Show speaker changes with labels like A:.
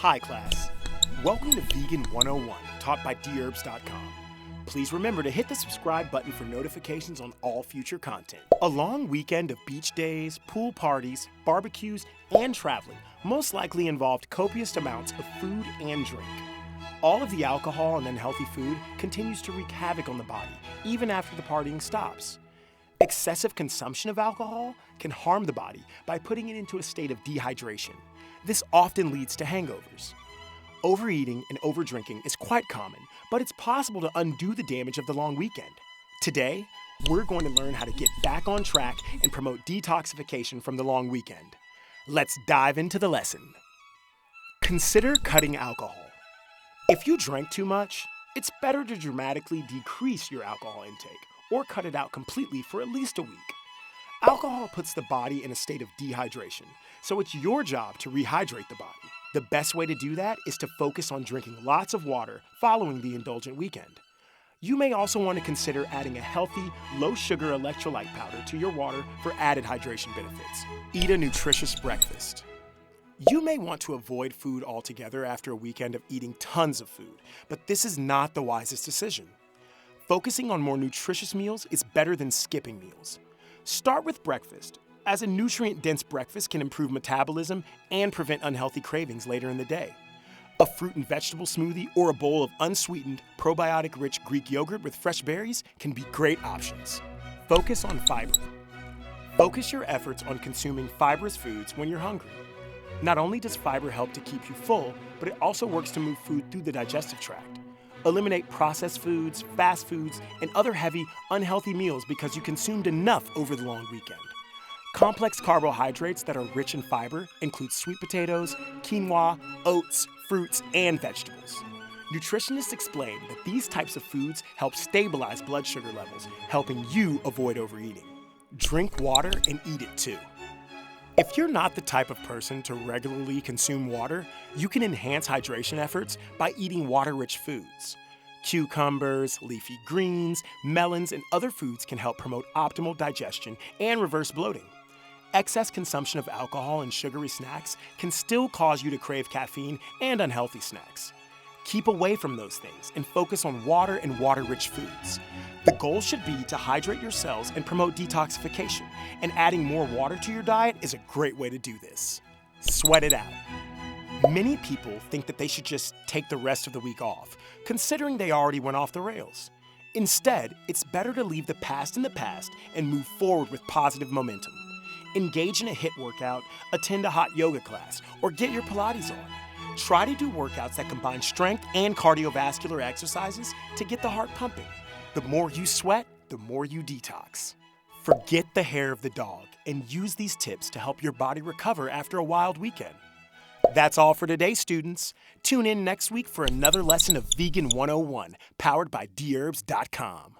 A: Hi class, welcome to Vegan 101, taught by Dherbs.com. Please remember to hit the subscribe button for notifications on all future content. A long weekend of beach days, pool parties, barbecues, and traveling most likely involved copious amounts of food and drink. All of the alcohol and unhealthy food continues to wreak havoc on the body, even after the partying stops. Excessive consumption of alcohol can harm the body by putting it into a state of dehydration. This often leads to hangovers. Overeating and overdrinking is quite common, but it's possible to undo the damage of the long weekend. Today, we're going to learn how to get back on track and promote detoxification from the long weekend. Let's dive into the lesson. Consider cutting alcohol. If you drank too much, it's better to dramatically decrease your alcohol intake or cut it out completely for at least a week. Alcohol puts the body in a state of dehydration, so it's your job to rehydrate the body. The best way to do that is to focus on drinking lots of water following the indulgent weekend. You may also want to consider adding a healthy, low-sugar electrolyte powder to your water for added hydration benefits. Eat a nutritious breakfast. You may want to avoid food altogether after a weekend of eating tons of food, but this is not the wisest decision. Focusing on more nutritious meals is better than skipping meals. Start with breakfast, as a nutrient-dense breakfast can improve metabolism and prevent unhealthy cravings later in the day. A fruit and vegetable smoothie or a bowl of unsweetened, probiotic-rich Greek yogurt with fresh berries can be great options. Focus on fiber. Focus your efforts on consuming fibrous foods when you're hungry. Not only does fiber help to keep you full, but it also works to move food through the digestive tract. Eliminate processed foods, fast foods, and other heavy, unhealthy meals because you consumed enough over the long weekend. Complex carbohydrates that are rich in fiber include sweet potatoes, quinoa, oats, fruits, and vegetables. Nutritionists explain that these types of foods help stabilize blood sugar levels, helping you avoid overeating. Drink water and eat it too. If you're not the type of person to regularly consume water, you can enhance hydration efforts by eating water-rich foods. Cucumbers, leafy greens, melons, and other foods can help promote optimal digestion and reverse bloating. Excess consumption of alcohol and sugary snacks can still cause you to crave caffeine and unhealthy snacks. Keep away from those things and focus on water and water-rich foods. The goal should be to hydrate your cells and promote detoxification, and adding more water to your diet is a great way to do this. Sweat it out. Many people think that they should just take the rest of the week off, considering they already went off the rails. Instead, it's better to leave the past in the past and move forward with positive momentum. Engage in a HIIT workout, attend a hot yoga class, or get your Pilates on. Try to do workouts that combine strength and cardiovascular exercises to get the heart pumping. The more you sweat, the more you detox. Forget the hair of the dog and use these tips to help your body recover after a wild weekend. That's all for today, students. Tune in next week for another lesson of Vegan 101, powered by Dherbs.com.